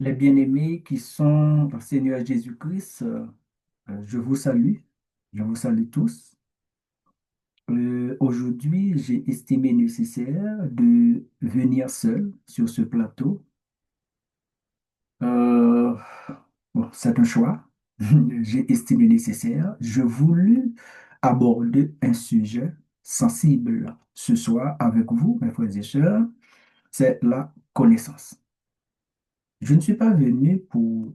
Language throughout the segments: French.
Les bien-aimés qui sont dans le Seigneur Jésus-Christ, je vous salue. Je vous salue tous. Aujourd'hui, j'ai estimé nécessaire de venir seul sur ce plateau. Euh, bon, c'est un choix. J'ai estimé nécessaire. Je voulus aborder un sujet sensible ce soir avec vous, mes frères et sœurs. C'est la connaissance. Je ne suis pas venu pour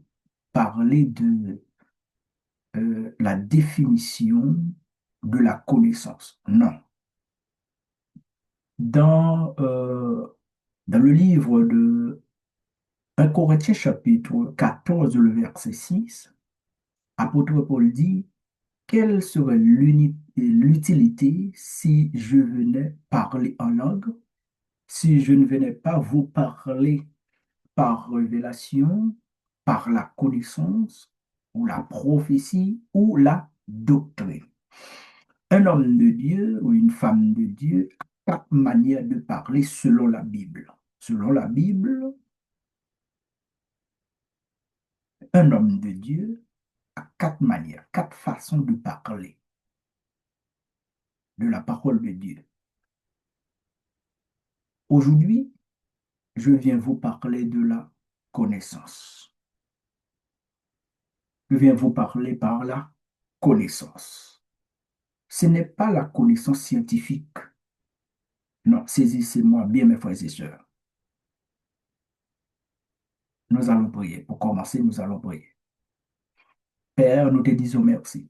parler de la définition de la connaissance. Non. Dans, euh, dans le livre de 1 Corinthiens chapitre 14, le verset 6, apôtre Paul dit, quelle serait l'utilité si je venais parler en langue, si je ne venais pas vous parler par révélation, par la connaissance, ou la prophétie, ou la doctrine. Un homme de Dieu ou une femme de Dieu a quatre manières de parler selon la Bible. Selon la Bible, un homme de Dieu a quatre manières, quatre façons de parler de la parole de Dieu. Aujourd'hui, je viens vous parler de la connaissance. Je viens vous parler par la connaissance. Ce n'est pas la connaissance scientifique. Non, saisissez-moi bien, mes frères et sœurs. Nous allons prier. Pour commencer, nous allons prier. Père, nous te disons merci.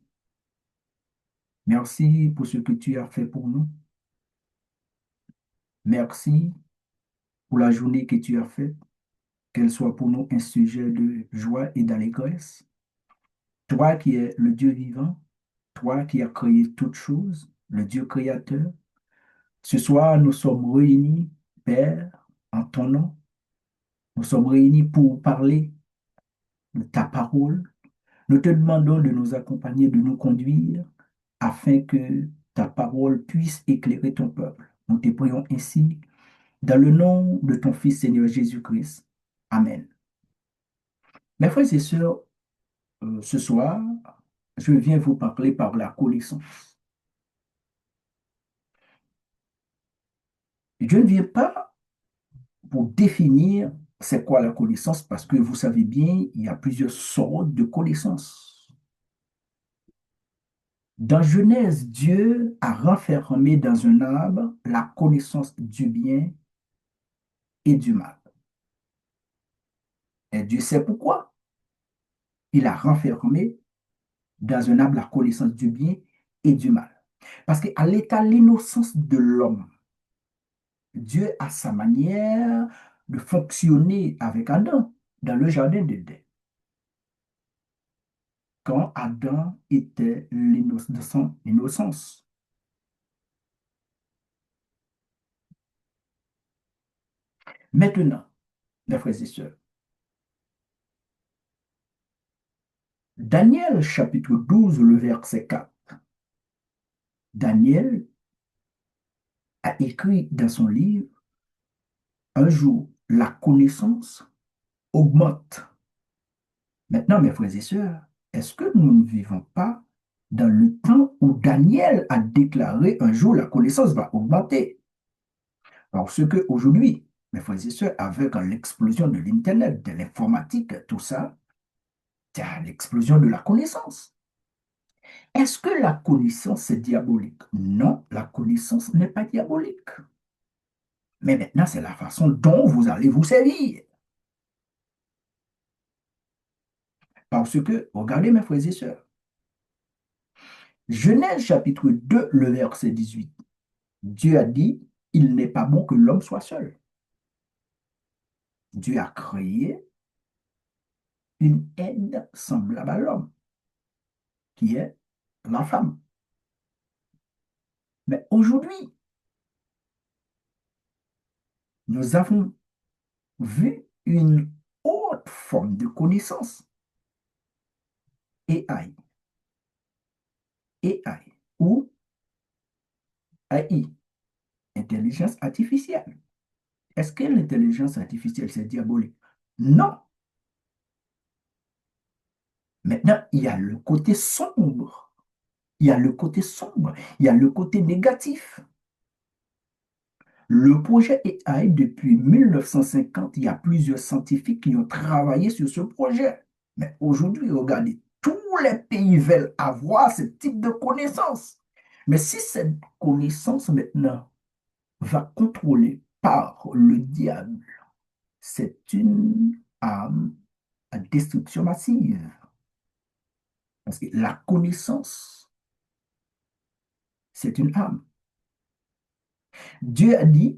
Merci pour ce que tu as fait pour nous. Merci pour la journée que tu as faite, qu'elle soit pour nous un sujet de joie et d'allégresse. Toi qui es le Dieu vivant, toi qui as créé toutes choses, le Dieu créateur. Ce soir, nous sommes réunis, Père, en ton nom. Nous sommes réunis pour parler de ta parole. Nous te demandons de nous accompagner, de nous conduire, afin que ta parole puisse éclairer ton peuple. Nous te prions ainsi dans le nom de ton Fils Seigneur Jésus-Christ. Amen. Mes frères et sœurs, ce soir, je viens vous parler par la connaissance. Je ne viens pas pour définir c'est quoi la connaissance parce que vous savez bien, il y a plusieurs sortes de connaissances. Dans Genèse, Dieu a renfermé dans un arbre la connaissance du bien et du mal. Et Dieu sait pourquoi. Il a renfermé dans un arbre la connaissance du bien et du mal. Parce qu'à l'état l'innocence de l'homme, Dieu a sa manière de fonctionner avec Adam dans le jardin d'Éden. Quand Adam était de son innocence. Maintenant, mes frères et sœurs, Daniel chapitre 12, le verset 4. Daniel a écrit dans son livre, un jour, la connaissance augmente. Maintenant, mes frères et sœurs, est-ce que nous ne vivons pas dans le temps où Daniel a déclaré un jour la connaissance va augmenter? Parce qu'aujourd'hui, mes frères et sœurs, avec l'explosion de l'Internet, de l'informatique, tout ça, c'est l'explosion de la connaissance. Est-ce que la connaissance est diabolique? Non, la connaissance n'est pas diabolique. Mais maintenant, c'est la façon dont vous allez vous servir. Parce que, regardez mes frères et sœurs, Genèse chapitre 2, le verset 18. Dieu a dit, il n'est pas bon que l'homme soit seul. Dieu a créé une aide semblable à l'homme, qui est la femme. Mais aujourd'hui, nous avons vu une autre forme de connaissance, AI, AI, ou AI, intelligence artificielle. Est-ce que l'intelligence artificielle, c'est diabolique? Non, Maintenant, il y a le côté sombre. Il y a le côté sombre. Il y a le côté négatif. Le projet AI, depuis 1950, il y a plusieurs scientifiques qui ont travaillé sur ce projet. Mais aujourd'hui, regardez, tous les pays veulent avoir ce type de connaissances. Mais si cette connaissance maintenant va contrôler par le diable, c'est une arme à destruction massive. Parce que la connaissance, c'est une arme. Dieu a dit,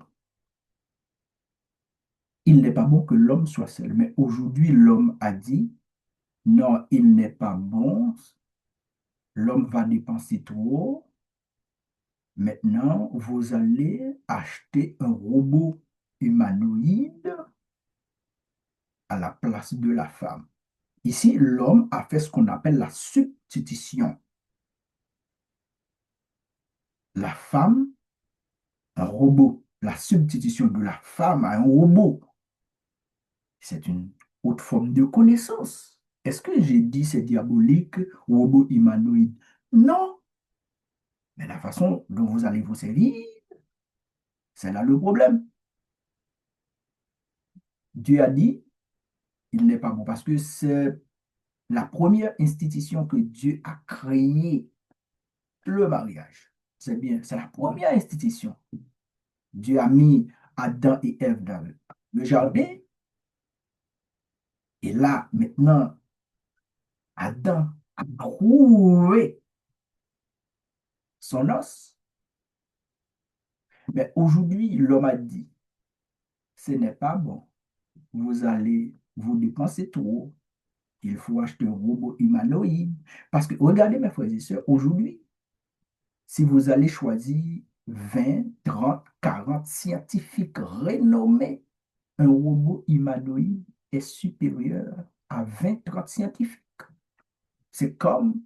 il n'est pas bon que l'homme soit seul. Mais aujourd'hui, l'homme a dit, non, il n'est pas bon. L'homme va dépenser trop. Maintenant, vous allez acheter un robot humanoïde à la place de la femme. Ici, l'homme a fait ce qu'on appelle la substitution. La femme, un robot. La substitution de la femme à un robot. C'est une autre forme de connaissance. Est-ce que j'ai dit c'est diabolique, robot humanoïde? Non, mais la façon dont vous allez vous servir, c'est là le problème. Dieu a dit, il n'est pas bon parce que c'est la première institution que Dieu a créée, le mariage. C'est bien, c'est la première institution. Dieu a mis Adam et Ève dans le jardin. Et là, maintenant, Adam a trouvé son os. Mais aujourd'hui, l'homme a dit, ce n'est pas bon. Vous allez vous dépenser trop. Il faut acheter un robot humanoïde. Parce que, regardez mes frères et sœurs, aujourd'hui, si vous allez choisir 20, 30, 40 scientifiques renommés, un robot humanoïde est supérieur à 20, 30 scientifiques. C'est comme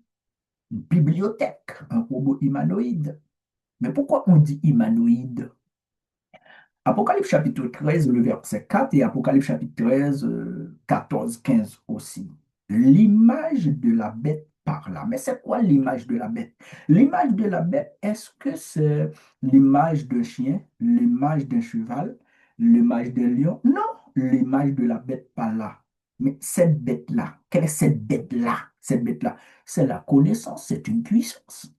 une bibliothèque, un robot humanoïde. Mais pourquoi on dit humanoïde? Apocalypse chapitre 13, le verset 4 et Apocalypse chapitre 13, 14, 15 aussi. L'image de la bête par là. Mais c'est quoi l'image de la bête? L'image de la bête, est-ce que c'est l'image d'un chien, l'image d'un cheval, l'image d'un lion? Non, l'image de la bête par là. Mais cette bête-là, quelle est cette bête-là? Cette bête-là, c'est la connaissance, c'est une puissance.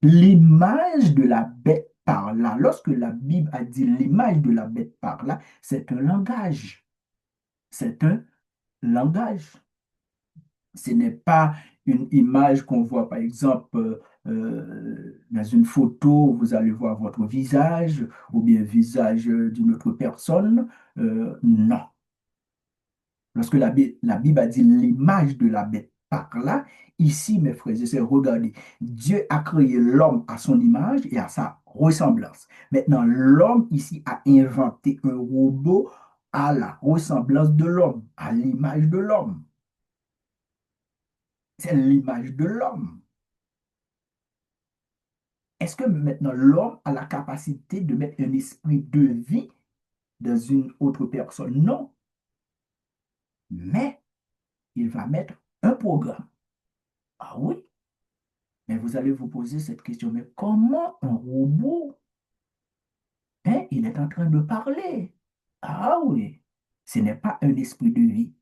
L'image de la bête par là, lorsque la Bible a dit l'image de la bête par là, c'est un langage. C'est un langage. Ce n'est pas une image qu'on voit, par exemple, dans une photo, vous allez voir votre visage ou bien le visage d'une autre personne. Non. Lorsque la Bible a dit l'image de la bête par là, ici, mes frères et sœurs, regardez, Dieu a créé l'homme à son image et à sa ressemblance. Maintenant, l'homme ici a inventé un robot à la ressemblance de l'homme, à l'image de l'homme. C'est l'image de l'homme. Est-ce que maintenant l'homme a la capacité de mettre un esprit de vie dans une autre personne? Non. Mais il va mettre un programme. Ah oui, mais vous allez vous poser cette question, mais comment un robot, hein, il est en train de parler? Ah oui, ce n'est pas un esprit de vie,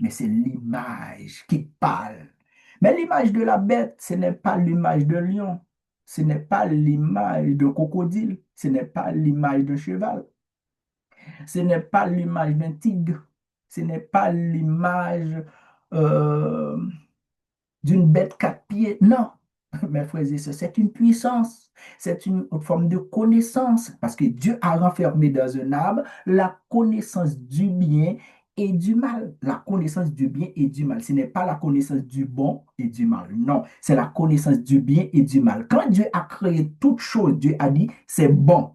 mais c'est l'image qui parle. Mais l'image de la bête, ce n'est pas l'image d'un lion, ce n'est pas l'image d'un crocodile, ce n'est pas l'image d'un cheval, ce n'est pas l'image d'un tigre, ce n'est pas l'image euh, d'une bête quatre pieds. Non, mes frères et sœurs, c'est une puissance, c'est une forme de connaissance, parce que Dieu a renfermé dans un arbre la connaissance du bien et du mal. La connaissance du bien et du mal. Ce n'est pas la connaissance du bon et du mal. Non, c'est la connaissance du bien et du mal. Quand Dieu a créé toutes choses, Dieu a dit c'est bon.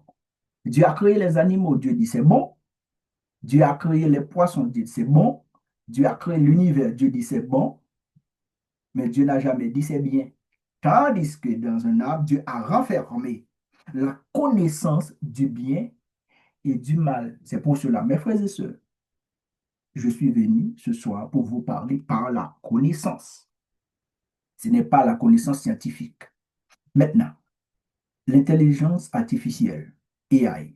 Dieu a créé les animaux, Dieu dit c'est bon. Dieu a créé les poissons, Dieu dit c'est bon. Dieu a créé l'univers, Dieu dit c'est bon. Mais Dieu n'a jamais dit c'est bien. Tandis que dans un arbre, Dieu a renfermé la connaissance du bien et du mal. C'est pour cela, mes frères et sœurs, je suis venu ce soir pour vous parler par la connaissance. Ce n'est pas la connaissance scientifique. Maintenant, l'intelligence artificielle, AI.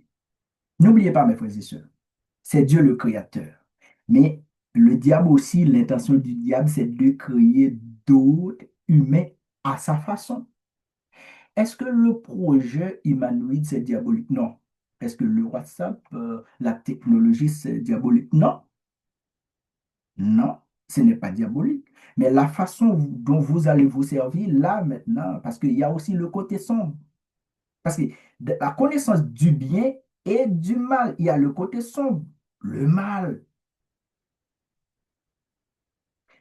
N'oubliez pas, mes frères et sœurs, c'est Dieu le créateur. Mais le diable aussi, l'intention du diable, c'est de créer d'autres humains à sa façon. Est-ce que le projet humanoïde, c'est diabolique? Non. Est-ce que le WhatsApp, la technologie, c'est diabolique? Non. Non, ce n'est pas diabolique. Mais la façon dont vous allez vous servir là maintenant, parce qu'il y a aussi le côté sombre. Parce que la connaissance du bien et du mal, il y a le côté sombre, le mal.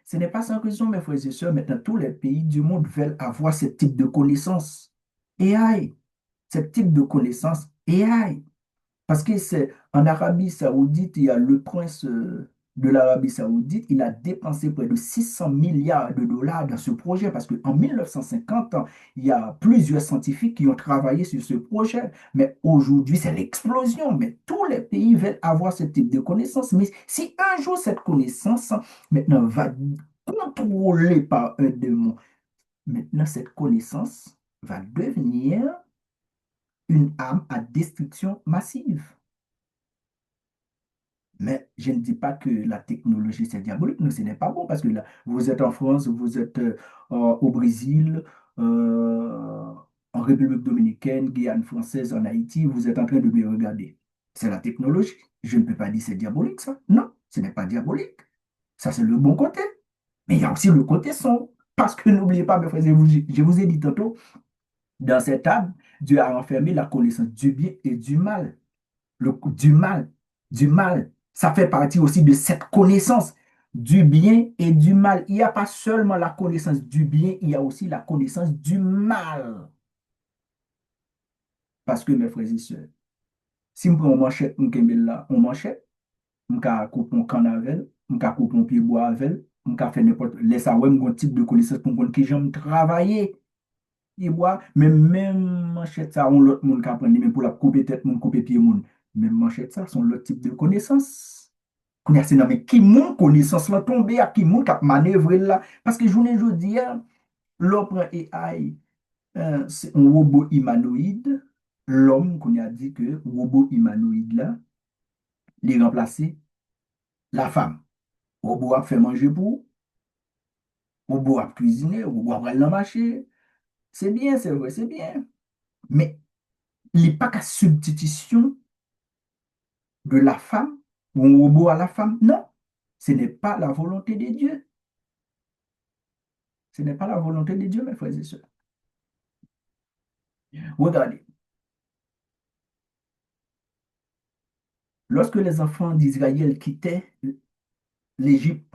Ce n'est pas sans raison, mes frères et sœurs, maintenant tous les pays du monde veulent avoir ce type de connaissances. AI, ce type de connaissances AI. Parce que c'est en Arabie Saoudite, il y a le prince de l'Arabie Saoudite, il a dépensé près de 600 milliards de dollars dans ce projet parce qu'en 1950, il y a plusieurs scientifiques qui ont travaillé sur ce projet. Mais aujourd'hui, c'est l'explosion. Mais tous les pays veulent avoir ce type de connaissances. Mais si un jour cette connaissance maintenant va contrôlée par un démon, maintenant cette connaissance va devenir une arme à destruction massive. Mais je ne dis pas que la technologie, c'est diabolique. Non, ce n'est pas bon parce que là, vous êtes en France, vous êtes au Brésil, euh, en République dominicaine, Guyane française, en Haïti, vous êtes en train de me regarder. C'est la technologie. Je ne peux pas dire que c'est diabolique, ça. Non, ce n'est pas diabolique. Ça, c'est le bon côté. Mais il y a aussi le côté sombre. Parce que n'oubliez pas, mes frères, je vous ai dit tantôt, dans cette âme, Dieu a enfermé la connaissance du bien et du mal du mal, du mal. Ça fait partie aussi de cette connaissance du bien et du mal. Il n'y a pas seulement la connaissance du bien, il y a aussi la connaissance du mal. Parce que, mes frères et sœurs, si je prends une manchette, on manchette, on coupe un canne avec, on coupe un pied bois avec, on faire n'importe, laisse ouais, un type de connaissance pour qu'on que j'aime travailler. Et bois, mais même manchette ça, on l'autre monde qui apprend, même pour la couper tête, mon couper pied, mon. Même manchette ça, sont l'autre type de connaissance. Qu'on a c'est non, mais qui mon connaissance là tomber à qui mon cap manœuvrer là. Parce que journée jeudi, l'opre AI, c'est un robot humanoïde. L'homme qu'on a dit que robot humanoïde là, il remplacer la femme. Robot a fait manger pour, robot a cuisiné, robot a aller dans le marché. C'est bien, c'est vrai, c'est bien. Mais il n'est pas qu'à substitution de la femme ou un robot à la femme. Non, ce n'est pas la volonté de Dieu. Ce n'est pas la volonté de Dieu, mes frères et sœurs. Regardez, lorsque les enfants d'Israël quittaient l'Égypte,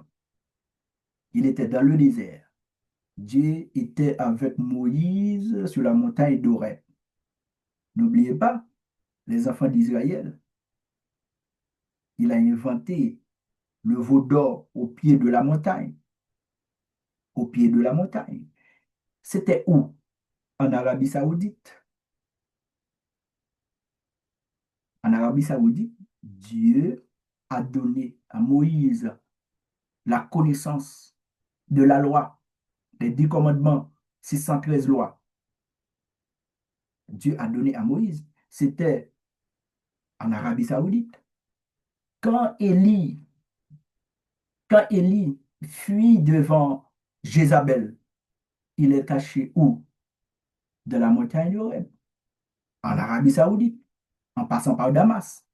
il était dans le désert. Dieu était avec Moïse sur la montagne d'Horeb. N'oubliez pas, les enfants d'Israël, il a inventé le veau d'or au pied de la montagne. Au pied de la montagne. C'était où? En Arabie Saoudite. En Arabie Saoudite, Dieu a donné à Moïse la connaissance de la loi, des 10 commandements, 613 lois. Dieu a donné à Moïse. C'était en Arabie Saoudite. Quand Élie, quand Élie fuit devant Jézabel, il est caché où? De la montagne d'Horeb, en Arabie Saoudite, en passant par Damas.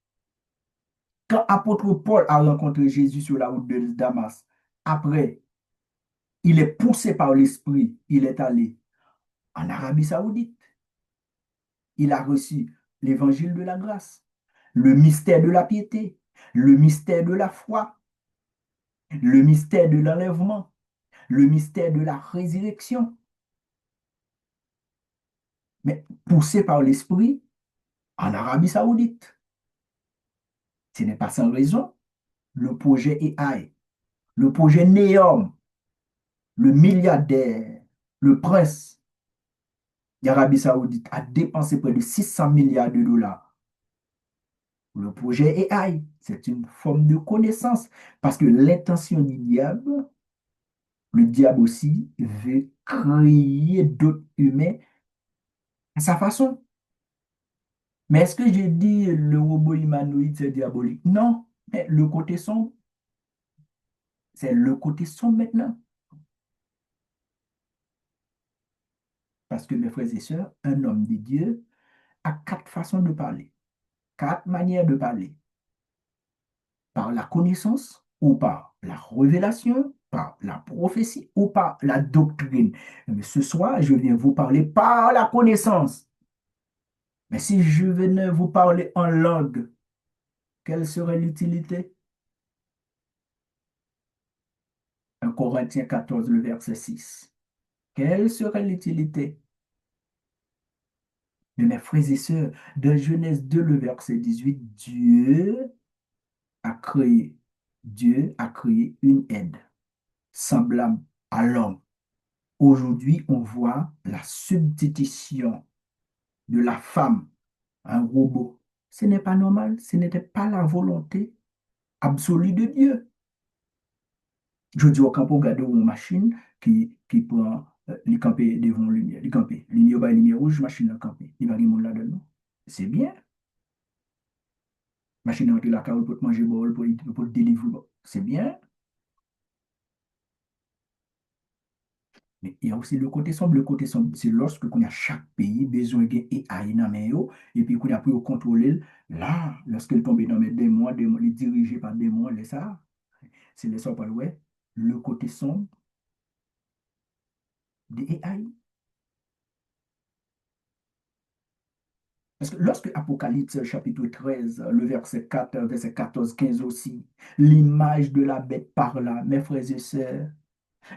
Quand apôtre Paul a rencontré Jésus sur la route de Damas, après, il est poussé par l'Esprit, il est allé en Arabie Saoudite. Il a reçu l'évangile de la grâce, le mystère de la piété, le mystère de la foi, le mystère de l'enlèvement, le mystère de la résurrection. Mais poussé par l'Esprit en Arabie Saoudite. Ce n'est pas sans raison. Le projet AI, le projet Neom, le milliardaire, le prince d'Arabie Saoudite a dépensé près de 600 milliards de dollars Le projet AI, c'est une forme de connaissance parce que l'intention du diable, le diable aussi veut créer d'autres humains à sa façon. Mais est-ce que j'ai dit le robot humanoïde, c'est diabolique? Non, mais le côté sombre, c'est le côté sombre maintenant. Parce que mes frères et sœurs, un homme de Dieu a quatre façons de parler, quatre manières de parler. Par la connaissance ou par la révélation, par la prophétie ou par la doctrine. Mais ce soir, je viens vous parler par la connaissance. Mais si je venais vous parler en langue, quelle serait l'utilité? 1 Corinthiens 14, le verset 6. Quelle serait l'utilité? Mais mes frères et sœurs, dans Genèse 2, le verset 18, a créé, Dieu a créé une aide semblable à l'homme. Aujourd'hui, on voit la substitution de la femme à un robot. Ce n'est pas normal, ce n'était pas la volonté absolue de Dieu. Je dis au camp pour regarder une machine qui prend les campés devant la lumière, les campés. Lumière bas, lumière rouge, machine la campé. Il va y avoir là-dedans. C'est bien. Machine entre la carole pour te manger bol, pour te délivrer. C'est bien. Mais il y a aussi le côté sombre. Le côté sombre, c'est lorsque qu'on a chaque pays besoin de AI dans main yo, et puis qu'on a pu contrôler. Là, lorsqu'il tombe dans mes démons, il est dirigé par des démons, ça, c'est les sortes, ouais, le côté sombre des AI. Parce que lorsque Apocalypse chapitre 13, le verset 4, verset 14, 15 aussi, l'image de la bête par là, mes frères et sœurs,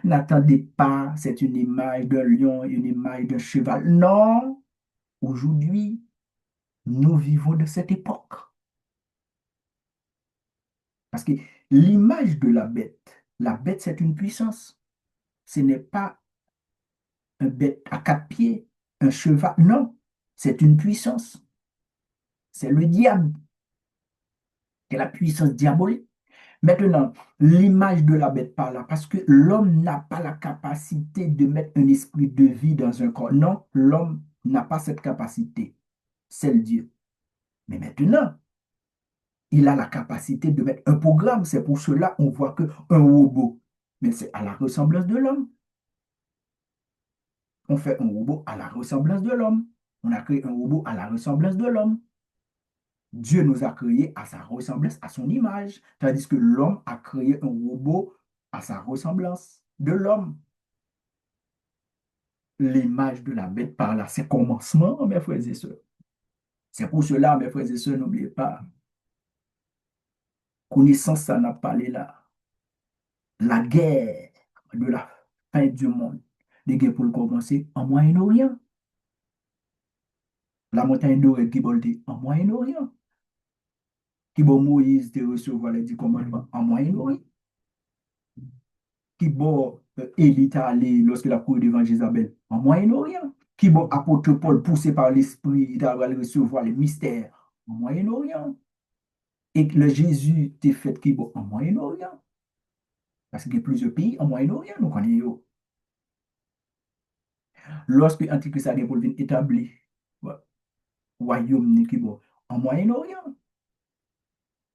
n'attendez pas, c'est une image d'un lion, une image d'un cheval. Non, aujourd'hui, nous vivons de cette époque. Parce que l'image de la bête, c'est une puissance. Ce n'est pas un bête à quatre pieds, un cheval. Non, c'est une puissance. C'est le diable, c'est la puissance diabolique. Maintenant, l'image de la bête par là, parce que l'homme n'a pas la capacité de mettre un esprit de vie dans un corps. Non, l'homme n'a pas cette capacité. C'est le Dieu. Mais maintenant, il a la capacité de mettre un programme. C'est pour cela qu'on voit qu'un robot, mais c'est à la ressemblance de l'homme. On fait un robot à la ressemblance de l'homme. On a créé un robot à la ressemblance de l'homme. Dieu nous a créés à sa ressemblance, à son image, tandis que l'homme a créé un robot à sa ressemblance de l'homme. L'image de la bête par là, c'est commencement, mes frères et sœurs. C'est pour cela, mes frères et sœurs, n'oubliez pas, connaissance, ça n'a pas parlé là. La guerre de la fin du monde, les guerres pour commencer en Moyen-Orient. La montagne d'Orient qui volait en Moyen-Orient. Qui bon Moïse de recevoir les 10 commandements en Moyen-Orient. Qui bon Élie est allé lorsque la cour devant Jézabel en Moyen-Orient. Qui bon apôtre Paul poussé par l'Esprit, il a recevoir les mystères en Moyen-Orient. Et que le Jésus t'est fait qui bon en Moyen-Orient. Parce qu'il y a plusieurs pays en Moyen-Orient, nous connaissons. Lorsque l'Antichrist a pour venir établir le royaume qui bon en Moyen-Orient.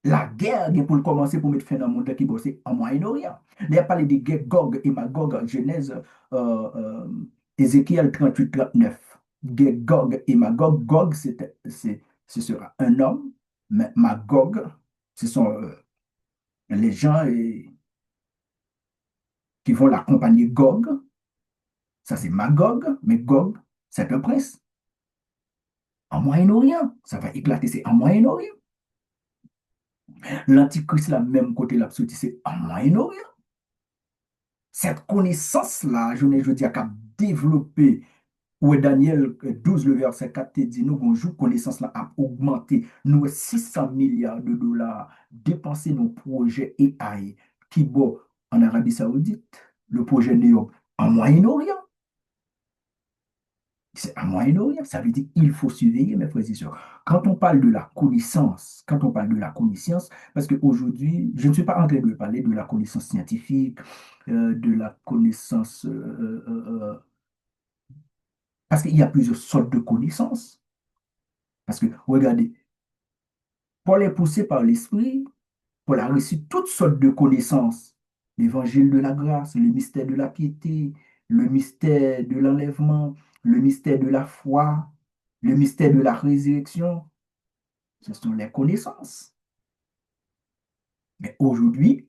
La guerre pour commencer pour mettre fin dans le monde qui bosse en Moyen-Orient. Il a parlé de guerre Gog et Magog, Genèse, Ézéchiel 38-39. Guerre Gog et Magog. Gog, ce sera un homme, mais Magog, ce sont les gens qui vont l'accompagner. Gog, ça c'est Magog, mais Gog, c'est un prince. En Moyen-Orient, ça va éclater, c'est en Moyen-Orient. L'Antichrist, la même côté, là, c'est en Moyen-Orient. Cette connaissance-là, je dis, à développer, où Daniel 12, le verset 4, te dit, nous, bonjour, connaissance-là a augmenté. Nous, 600 milliards de dollars dépensés dans le projet AI qui va en Arabie Saoudite, le projet NEOM en Moyen-Orient. C'est un Moyen-Orient. Ça veut dire qu'il faut surveiller, mes frères et sœurs. Quand on parle de la connaissance, quand on parle de la connaissance, parce qu'aujourd'hui, je ne suis pas en train de parler de la connaissance scientifique, de la connaissance, parce qu'il y a plusieurs sortes de connaissances. Parce que, regardez, Paul est poussé par l'Esprit, Paul a reçu toutes sortes de connaissances. L'évangile de la grâce, le mystère de la piété, le mystère de l'enlèvement, le mystère de la foi, le mystère de la résurrection. Ce sont les connaissances. Mais aujourd'hui,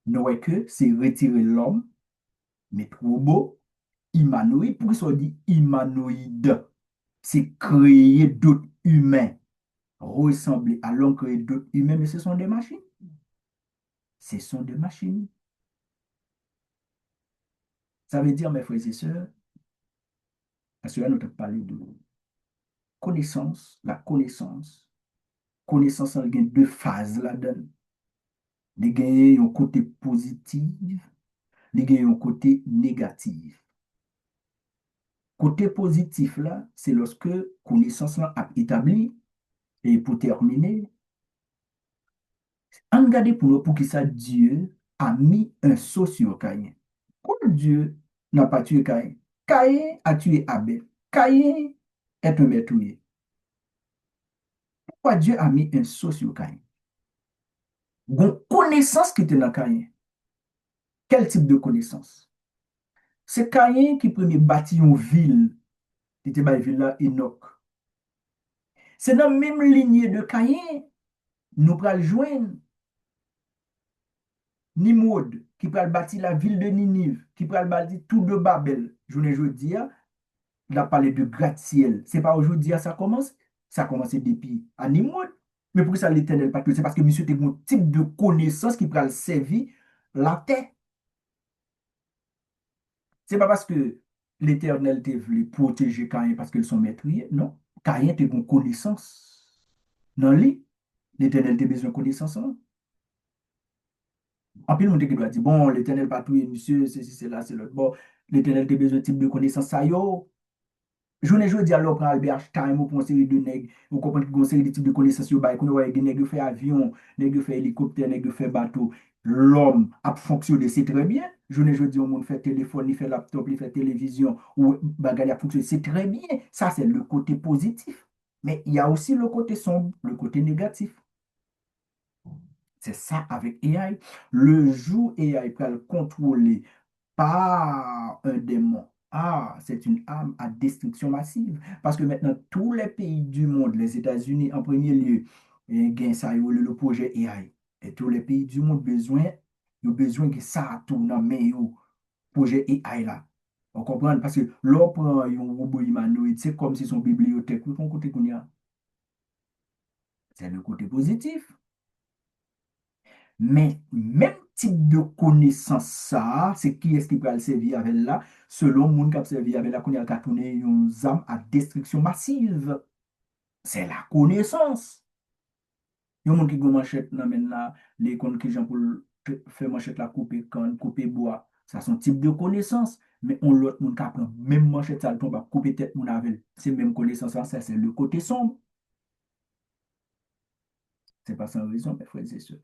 nous voyons que c'est retirer l'homme, mettre robot, humanoïde. Pourquoi ça dit humanoïde? C'est créer d'autres humains, ressembler à l'homme, créer d'autres humains, mais ce sont des machines. Ce sont des machines. Ça veut dire, mes frères et sœurs, parce que là, nous avons parlé de connaissance, la connaissance. Connaissance, il y a deux phases là-dedans. Il y a un côté positif, il y a un côté négatif. Côté positif, là, c'est lorsque connaissance là a établi, et pour terminer, on regarde pour nous pour qui ça Dieu a mis un sceau sur Caïn. Pourquoi Dieu n'a pas tué Caïn? Caïn a tué Abel. Caïn est un meurtrier. Pourquoi Dieu a mis un sceau sur Caïn? Une connaissance qui était dans Caïn. Quel type de connaissance? C'est Caïn qui premier bâti une ville, qui était une ville là, Enoch. C'est dans la même lignée de Caïn, nous pral joindre Nimrod, qui pral bâti la ville de Ninive, qui pral bâti tout de Babel. Je ne veux dire, il a parlé de gratte-ciel. C'est pas aujourd'hui ça commence? Ça a commencé depuis à Nimrod. Mais pour ça l'éternel pas c'est parce que monsieur était un type de connaissance qui pral servir la terre. C'est pas parce que l'Éternel te voulu protéger Caïn parce qu'ils sont meurtriers. Non. Caïn te une connaissance. Dans lui, l'Éternel te besoin de connaissance. Hein. En plus, on te doit dire, bon, l'Éternel patrouille, monsieur, c'est là, c'est l'autre. Bon, l'Éternel te besoin de type de connaissance. Ça yo. Je ne veux dire alors prend Albert Einstein ou pour une série de nègres, vous comprenez qu'il y a une série de types de connaissances, vous voyez des nègres fait avion, nègres fait hélicoptère, nègres fait bateau. L'homme a fonctionné, c'est très bien. Je ne veux dire, au monde fait téléphone, il fait laptop, il fait télévision, ou bagarre a fonctionné, c'est très bien. Ça, c'est le côté positif. Mais il y a aussi le côté sombre, le côté négatif. C'est ça avec AI. Le jour AI peut le contrôler par un démon. Ah, c'est une arme à destruction massive. Parce que maintenant, tous les pays du monde, les États-Unis en premier lieu, gagnent ça, le projet AI. Et tous les pays du monde ont besoin que ça tourne dans le projet AI là. On comprend? Parce que l'on prend un robot humanoïde, c'est comme si son bibliothèque, oui, côté qu'on y a. C'est le côté positif. Mais même type de connaissance, ça, c'est qui est-ce qui peut le servir avec là, selon le monde qui a servi avec là, qu'on a tourné une arme à destruction massive. C'est la connaissance. Il y a des gens qui ont manchette, là, les gens qui ont pour faire manchette, la couper, quand couper bois. Ça, c'est un type de connaissance. Mais on l'autre monde qui apprend même manchette, ça, va couper tête, mon avec. C'est même connaissance, ça, c'est le côté sombre. C'est pas sans raison, mes frères et sœurs.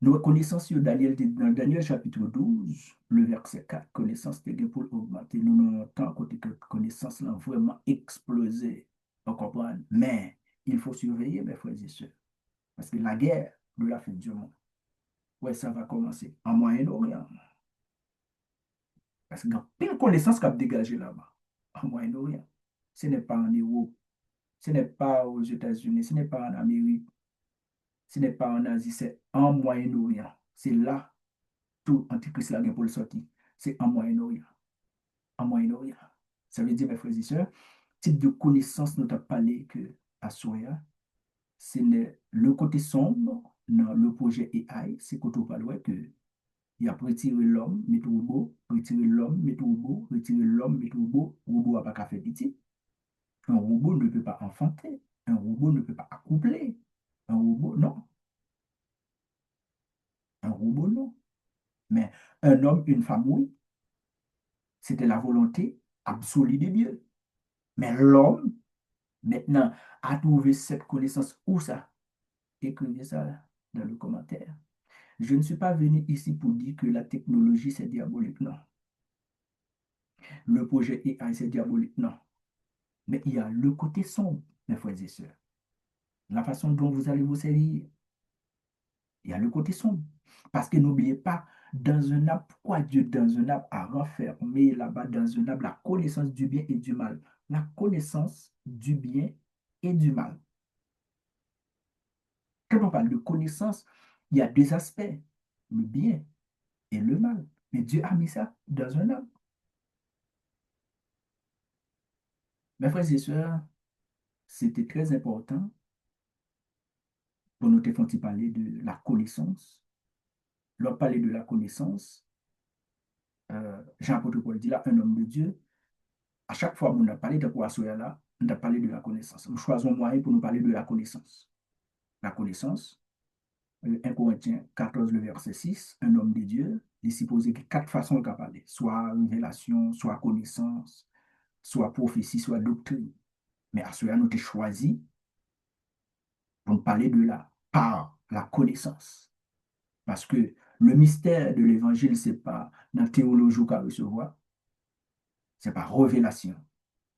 Nous reconnaissons dans Daniel chapitre 12, le verset 4, connaissance de Dieu pour augmenter. Nous n'avons tant côté que connaissance là vraiment explosé. On comprend. Mais il faut surveiller, mes frères et sœurs. Parce que la guerre de la fin du monde, ouais, ça va commencer en Moyen-Orient. Parce qu'il y a plein de connaissances qui a dégagé là-bas, en Moyen-Orient. Ce n'est pas en Europe, ce n'est pas aux États-Unis, ce n'est pas en Amérique, ce n'est pas en Asie, c'est en Moyen-Orient. C'est là tout antichrist là pour le sortir. C'est en Moyen-Orient. En Moyen-Orient. Ça veut dire, mes frères et sœurs, type de connaissance dont on a parlé que à Soya, c'est le côté sombre dans le projet AI, c'est quand on parle que il y a retirer l'homme, mettre au robot, retirer l'homme, mettre au robot, retirer l'homme, mettre au robot, le robot n'a pas qu'à faire petit. Un robot ne peut pas enfanter, un robot ne peut pas accoupler, un robot, non, un robot, non. Mais un homme, une femme, oui, c'était la volonté absolue de Dieu. Mais l'homme, maintenant, a trouvé cette connaissance où ça? Écrivez ça dans le commentaire. Je ne suis pas venu ici pour dire que la technologie, c'est diabolique, non. Le projet AI, c'est diabolique, non. Mais il y a le côté sombre, mes frères et sœurs. La façon dont vous allez vous servir, il y a le côté sombre. Parce que n'oubliez pas, dans un arbre, pourquoi Dieu dans un arbre a renfermé là-bas dans un arbre la connaissance du bien et du mal? La connaissance du bien et du mal. Quand on parle de connaissance, il y a deux aspects, le bien et le mal. Mais Dieu a mis ça dans un arbre. Mes frères et sœurs, c'était très important pour nous de parler de la connaissance. Leur parler de la connaissance, Jean-Apôtre Paul dit là, un homme de Dieu, à chaque fois qu'on a parlé de quoi là, on a parlé de la connaissance. Nous choisissons moyen pour nous parler de la connaissance. La connaissance, 1 Corinthiens 14, le verset 6, un homme de Dieu, il s'y posait quatre façons de parler, soit révélation, soit connaissance, soit prophétie, soit doctrine. Mais à cela, nous avons choisi pour nous parler de la par la connaissance. Parce que le mystère de l'évangile, ce n'est pas dans la théologie qu'on recevoir, ce n'est pas révélation,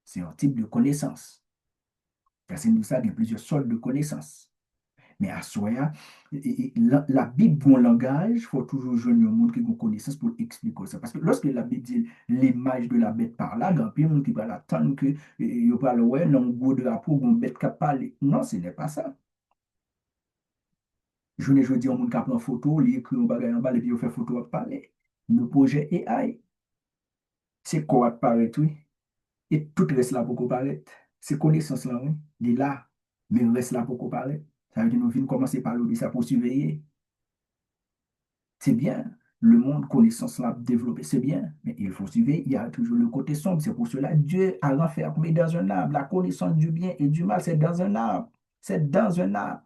c'est un type de connaissance. C'est nous ça, il y a plusieurs sortes de connaissances. Mais à soi, la Bible, bon langage, il faut toujours joindre le monde qui a une connaissance pour expliquer ça. Parce que lorsque la Bible dit l'image de la bête par là, il y a un monde qui va l'attendre que il parle, ouais, non, gros drapeau, une bête qui parle. Non, ce n'est pas ça. Je ne veux dire, on qui prend photo, il écrit un bagage en bas, et puis il fait photo à parler. Le projet AI, c'est quoi apparaître, oui. Et tout reste là pour paraître. Ces connaissances-là, oui, il est là, mais il reste là pour paraître. Ça veut dire que nous venons commencer par l'obéir, ça pour surveiller. C'est bien. Le monde connaissance là développé, c'est bien. Mais il faut surveiller, il y a toujours le côté sombre. C'est pour cela que Dieu a renfermé dans un arbre. La connaissance du bien et du mal, c'est dans un arbre. C'est dans un arbre.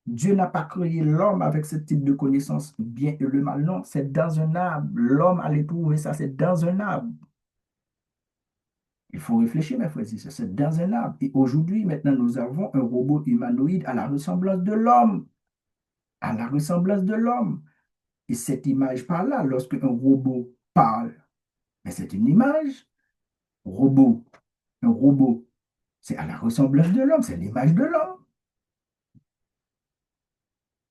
Dieu n'a pas créé l'homme avec ce type de connaissance, bien et le mal. Non, c'est dans un arbre. L'homme allait trouver ça, c'est dans un arbre. Il faut réfléchir, mes frères et sœurs, c'est dans un arbre. Et aujourd'hui, maintenant, nous avons un robot humanoïde à la ressemblance de l'homme. À la ressemblance de l'homme. Et cette image par là, lorsque un robot parle, mais c'est une image. Robot, un robot, c'est à la ressemblance de l'homme, c'est l'image de l'homme.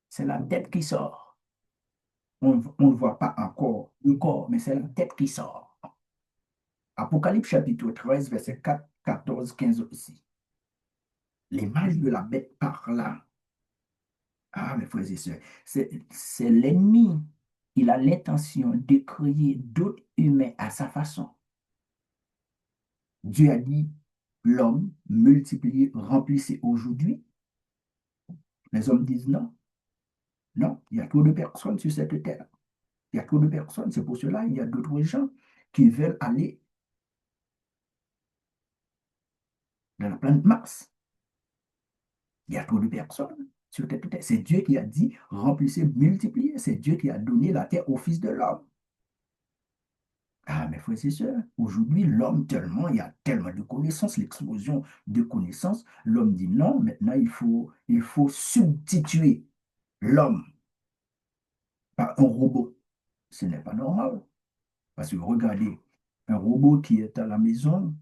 C'est la tête qui sort. On ne voit pas encore le corps, mais c'est la tête qui sort. Apocalypse chapitre 13, verset 4, 14, 15 aussi. L'image de la bête par là. Ah, mes frères et sœurs, c'est l'ennemi. Il a l'intention de créer d'autres humains à sa façon. Dieu a dit, l'homme multiplié, remplissez aujourd'hui. Les hommes disent non. Non, il y a trop de personnes sur cette terre. Il y a trop de personnes. C'est pour cela qu'il y a d'autres gens qui veulent aller dans la planète Mars. Il y a trop de personnes sur cette terre. C'est Dieu qui a dit, remplissez, multipliez. C'est Dieu qui a donné la terre au Fils de l'homme. Ah, mes frères et sœurs, aujourd'hui, l'homme, tellement, il y a tellement de connaissances, l'explosion de connaissances. L'homme dit non, maintenant, il faut substituer l'homme par un robot. Ce n'est pas normal. Parce que regardez, un robot qui est à la maison,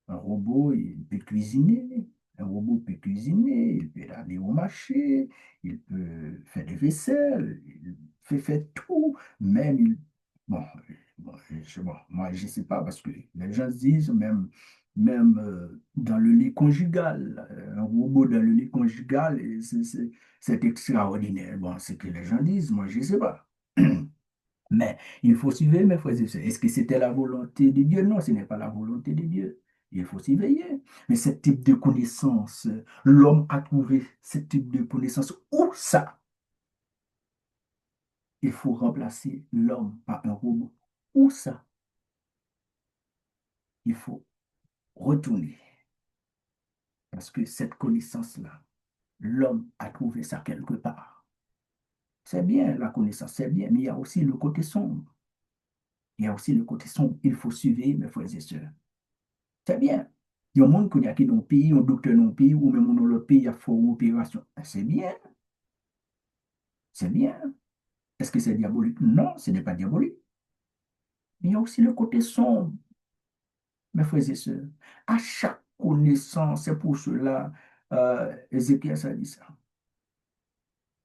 un robot, il peut cuisiner. Un robot peut cuisiner, il peut aller au marché, il peut faire des vaisselles, il fait faire tout. Même, bon, bon, moi, je ne sais pas, parce que les gens se disent, même dans le lit conjugal, un robot dans le lit conjugal, et c'est extraordinaire. Bon, c'est ce que les gens disent, moi, je ne sais pas. Mais il faut surveiller, mes frères et sœurs. Est-ce que c'était la volonté de Dieu? Non, ce n'est pas la volonté de Dieu. Il faut surveiller. Mais ce type de connaissance, l'homme a trouvé ce type de connaissance. Où ça? Il faut remplacer l'homme par un robot. Où ça? Il faut retourner. Parce que cette connaissance-là, l'homme a trouvé ça quelque part. C'est bien la connaissance, c'est bien, mais il y a aussi le côté sombre. Il y a aussi le côté sombre. Il faut surveiller, mes frères et sœurs. C'est bien. Il y a un monde qui dans le pays, un docteur dans le pays, ou même dans le pays, il y a fait une opération. C'est bien, c'est bien. Est-ce que c'est diabolique? Non, ce n'est pas diabolique. Mais il y a aussi le côté sombre, mes frères et sœurs. À chaque connaissance, c'est pour cela, Ézéchiel a dit ça,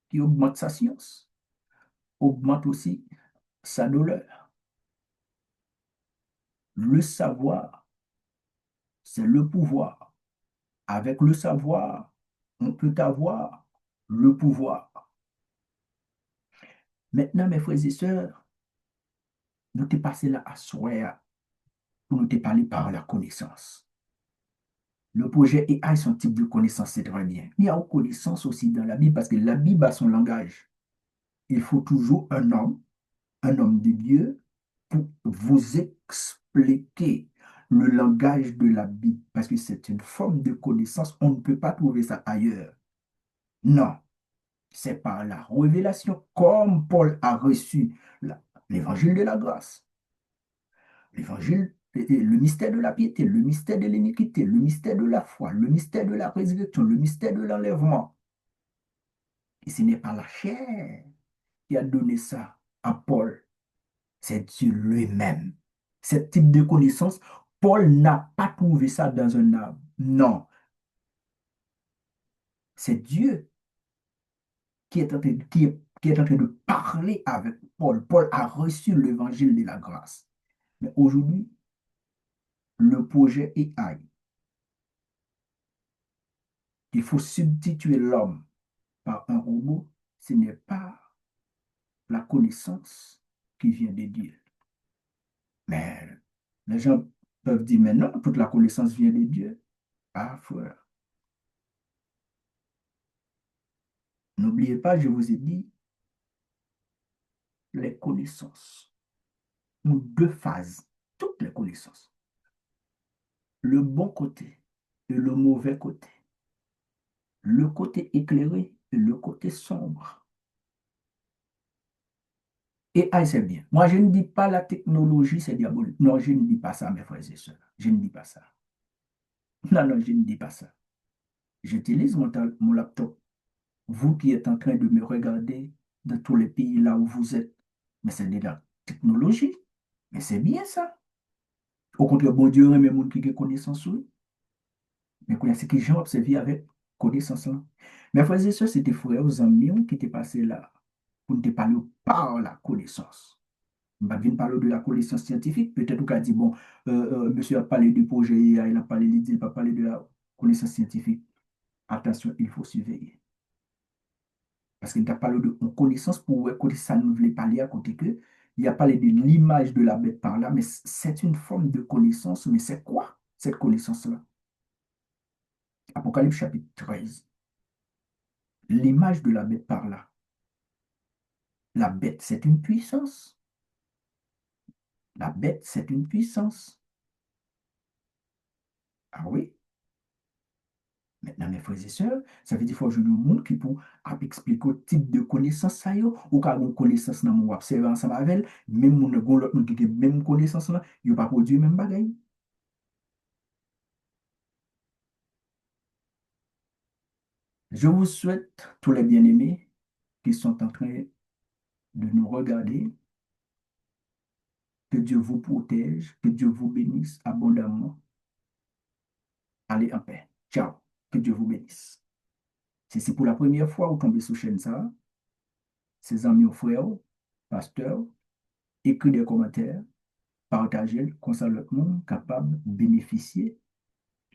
qui augmente sa science, augmente aussi sa douleur. Le savoir, c'est le pouvoir. Avec le savoir, on peut avoir le pouvoir. Maintenant, mes frères et sœurs, nous t'es passé là à soi pour nous te parler par la connaissance. Le projet AI, son type de connaissance, c'est très bien. Il y a une connaissance aussi dans la Bible parce que la Bible a son langage. Il faut toujours un homme de Dieu, pour vous expliquer le langage de la Bible parce que c'est une forme de connaissance. On ne peut pas trouver ça ailleurs. Non, c'est par la révélation comme Paul a reçu l'évangile de la grâce, l'évangile, le mystère de la piété, le mystère de l'iniquité, le mystère de la foi, le mystère de la résurrection, le mystère de l'enlèvement. Et ce n'est pas la chair qui a donné ça à Paul, c'est Dieu lui-même. Ce type de connaissance, Paul n'a pas trouvé ça dans un arbre. Non, c'est Dieu qui est en train de parler avec Paul. Paul a reçu l'évangile de la grâce. Mais aujourd'hui, le projet AI, il faut substituer l'homme par un robot, ce n'est pas la connaissance qui vient de Dieu. Mais les gens peuvent dire, mais non, toute la connaissance vient de Dieu. Ah, frère, n'oubliez pas, je vous ai dit, les connaissances ont deux phases, toutes les connaissances. Le bon côté et le mauvais côté. Le côté éclairé et le côté sombre. Et ah, c'est bien. Moi, je ne dis pas la technologie, c'est diabolique. Non, je ne dis pas ça, mes frères et sœurs. Je ne dis pas ça. Non, non, je ne dis pas ça. J'utilise mon laptop. Vous qui êtes en train de me regarder dans tous les pays là où vous êtes, mais c'est de la technologie. Mais c'est bien ça. Au contraire, bon Dieu, mais monde qui a connaissance, oui. Mais quand c'est que j'ai observé avec connaissance là. Mes frères et sœurs, c'était frères aux amis qui étaient passés là pour nous parler par la connaissance. On va venir parler de la connaissance scientifique. Peut-être qu'on a dit, bon, monsieur a parlé du projet IA, il a parlé de l'idée, il a parlé de la connaissance scientifique. Attention, il faut surveiller. Parce qu'il a parlé de connaissance pour que ça ne voulait parler à côté que. Il a parlé de l'image de la bête par là, mais c'est une forme de connaissance. Mais c'est quoi cette connaissance-là? Apocalypse chapitre 13. L'image de la bête par là. La bête, c'est une puissance. La bête, c'est une puissance. Ah oui. Maintenant, mes frères et sœurs, ça veut dire qu'il faut jouer le monde qui pour expliquer le type de connaissance ça yo, ou quand on connaissance dans mon observer ensemble avec elle, même mon l'autre monde qui a même connaissance là, il pas produit même bagaille. Je vous souhaite tous les bien-aimés qui sont en train de nous regarder, que Dieu vous protège, que Dieu vous bénisse abondamment. Allez en paix. Ciao. Que Dieu vous bénisse. Si c'est pour la première fois vous tombez sur chaîne ça, ses amis ou frères, pasteurs, écrivez des commentaires, partagez comme ça le monde capable de bénéficier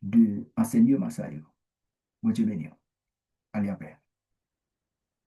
de enseignement ça. Bon Dieu béni. Allez en paix.